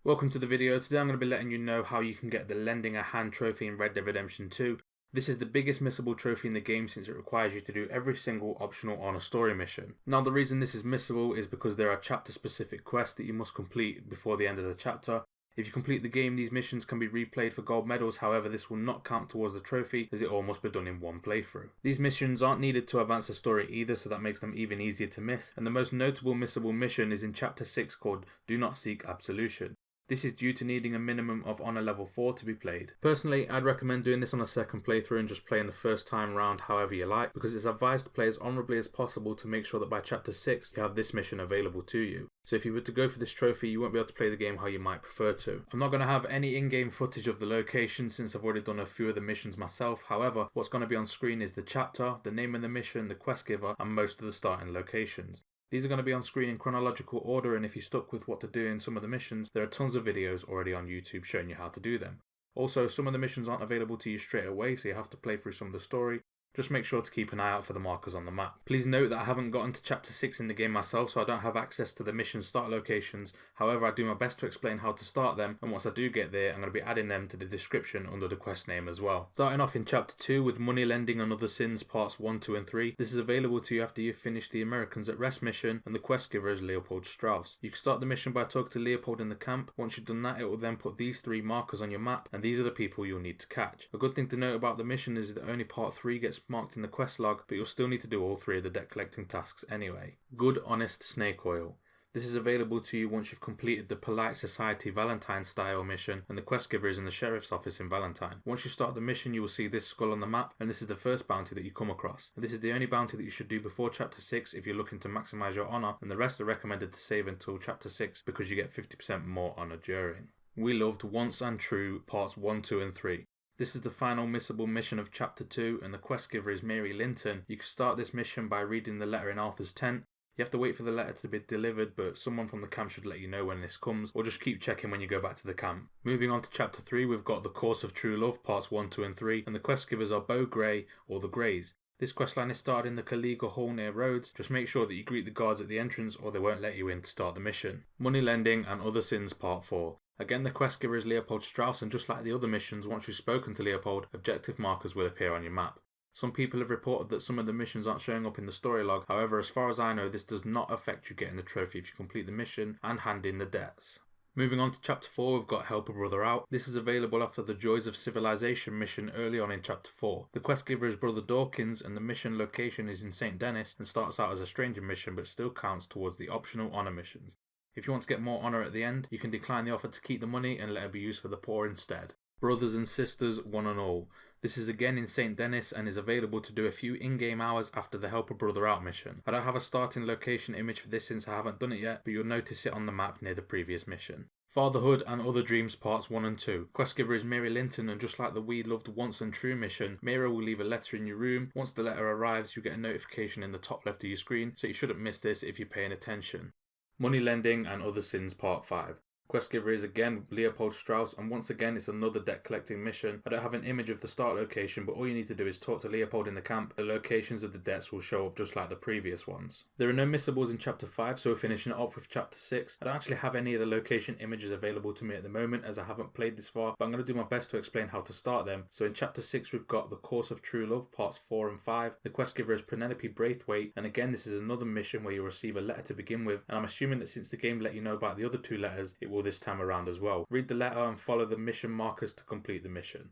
Welcome to the video. Today I'm going to be letting you know how you can get the Lending a Hand trophy in Red Dead Redemption 2. This is the biggest missable trophy in the game since it requires you to do every single optional on a story mission. Now the reason this is missable is because there are chapter specific quests that you must complete before the end of the chapter. If you complete the game, these missions can be replayed for gold medals, however this will not count towards the trophy as it all must be done in one playthrough. These missions aren't needed to advance the story either, so that makes them even easier to miss, and the most notable missable mission is in chapter 6 called Do Not Seek Absolution. This is due to needing a minimum of Honor level 4 to be played. Personally, I'd recommend doing this on a second playthrough and just playing the first time round however you like, because it's advised to play as honourably as possible to make sure that by chapter 6 you have this mission available to you. So if you were to go for this trophy, you won't be able to play the game how you might prefer to. I'm not going to have any in-game footage of the location since I've already done a few of the missions myself. However, what's going to be on screen is the chapter, the name of the mission, the quest giver, and most of the starting locations. These are going to be on screen in chronological order, and if you're stuck with what to do in some of the missions, there are tons of videos already on YouTube showing you how to do them. Also, some of the missions aren't available to you straight away, so you have to play through some of the story. Just make sure to keep an eye out for the markers on the map. Please note that I haven't gotten to chapter 6 in the game myself, so I don't have access to the mission start locations. However, I do my best to explain how to start them, and once I do get there, I'm going to be adding them to the description under the quest name as well. Starting off in chapter 2 with Money Lending and Other Sins parts 1, 2 and 3. This is available to you after you've finished the Americans at Rest mission, and the quest giver is Leopold Strauss. You can start the mission by talking to Leopold in the camp. Once you've done that, it will then put these 3 markers on your map, and these are the people you'll need to catch. A good thing to note about the mission is that only part 3 gets marked in the quest log, but you'll still need to do all 3 of the debt collecting tasks anyway. Good Honest Snake Oil. This is available to you once you've completed the Polite Society Valentine style mission, and the quest giver is in the sheriff's office in Valentine. Once you start the mission, you will see this skull on the map, and this is the first bounty that you come across. And this is the only bounty that you should do before chapter 6 if you're looking to maximise your honour, and the rest are recommended to save until chapter 6 because you get 50% more honour during. We Loved Once and True parts 1, 2 and 3. This is the final missable mission of chapter 2, and the quest giver is Mary Linton. You can start this mission by reading the letter in Arthur's tent. You have to wait for the letter to be delivered, but someone from the camp should let you know when this comes, or just keep checking when you go back to the camp. Moving on to chapter 3, we've got The Course of True Love parts 1, 2 and 3, and the quest givers are Beau Grey or the Greys. This questline is started in the Caliga Hall near Rhodes. Just make sure that you greet the guards at the entrance or they won't let you in to start the mission. Money Lending and Other Sins part 4. Again, the quest giver is Leopold Strauss, and just like the other missions, once you've spoken to Leopold, objective markers will appear on your map. Some people have reported that some of the missions aren't showing up in the story log. However, as far as I know, this does not affect you getting the trophy if you complete the mission and hand in the debts. Moving on to chapter 4, we've got Help a Brother Out. This is available after the Joys of Civilization mission early on in chapter 4. The quest giver is Brother Dawkins, and the mission location is in St. Denis and starts out as a stranger mission but still counts towards the optional honour missions. If you want to get more honour at the end, you can decline the offer to keep the money and let it be used for the poor instead. Brothers and Sisters, One and All. This is again in St. Denis and is available to do a few in-game hours after the Help a Brother Out mission. I don't have a starting location image for this since I haven't done it yet, but you'll notice it on the map near the previous mission. Fatherhood and Other Dreams parts 1 and 2. Quest giver is Mary Linton, and just like the We Loved Once and True mission, Mira will leave a letter in your room. Once the letter arrives, you get a notification in the top left of your screen, so you shouldn't miss this if you're paying attention. Money Lending and Other Sins part 5. Quest giver is again Leopold Strauss, and once again it's another debt collecting mission. I don't have an image of the start location, but all you need to do is talk to Leopold in the camp. The locations of the debts will show up just like the previous ones. There are no missables in chapter 5, so we're finishing it off with chapter 6. I don't actually have any of the location images available to me at the moment as I haven't played this far, but I'm going to do my best to explain how to start them. So in chapter 6 we've got The Course of True Love parts 4 and 5. The quest giver is Penelope Braithwaite, and again this is another mission where you'll receive a letter to begin with, and I'm assuming that since the game let you know about the other 2 letters, it will this time around as well. Read the letter and follow the mission markers to complete the mission.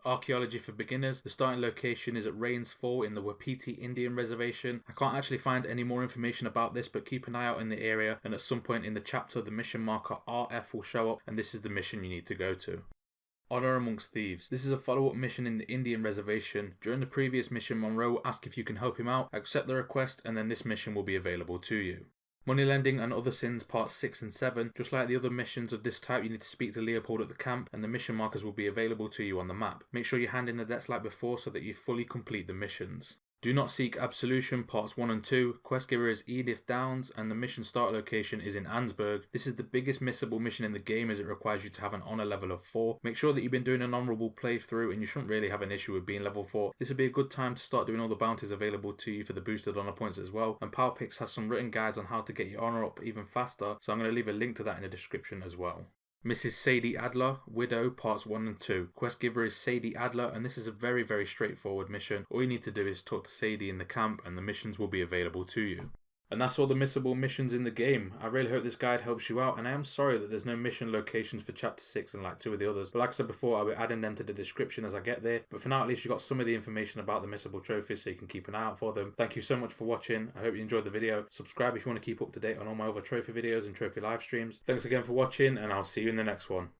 Archaeology for beginners. The starting location is at Rains Fall in the Wapiti Indian Reservation. I can't actually find any more information about this, but keep an eye out in the area, and at some point in the chapter the mission marker RF will show up, and this is the mission you need to go to. Honor Amongst Thieves. This is a follow-up mission in the Indian Reservation. During the previous mission, Monroe will ask if you can help him out, accept the request, and then this mission will be available to you. Money Lending and Other Sins parts 6 and 7. Just like the other missions of this type, you need to speak to Leopold at the camp, and the mission markers will be available to you on the map. Make sure you hand in the debts like before so that you fully complete the missions. Do Not Seek Absolution parts 1 and 2. Quest giver is Edith Downs, and the mission start location is in Ansburg. This is the biggest missable mission in the game as it requires you to have an honour level of 4. Make sure that you've been doing an honourable playthrough, and you shouldn't really have an issue with being level 4. This would be a good time to start doing all the bounties available to you for the boosted honour points as well, and PowerPix has some written guides on how to get your honour up even faster, so I'm going to leave a link to that in the description as well. Mrs. Sadie Adler, Widow, Parts 1 and 2. Quest giver is Sadie Adler, and this is a very, very straightforward mission. All you need to do is talk to Sadie in the camp, and the missions will be available to you. And that's all the missable missions in the game. I really hope this guide helps you out, and I am sorry that there's no mission locations for Chapter 6 and like 2 of the others. But like I said before, I'll be adding them to the description as I get there. But for now, at least you got some of the information about the missable trophies so you can keep an eye out for them. Thank you so much for watching. I hope you enjoyed the video. Subscribe if you want to keep up to date on all my other trophy videos and trophy live streams. Thanks again for watching, and I'll see you in the next one.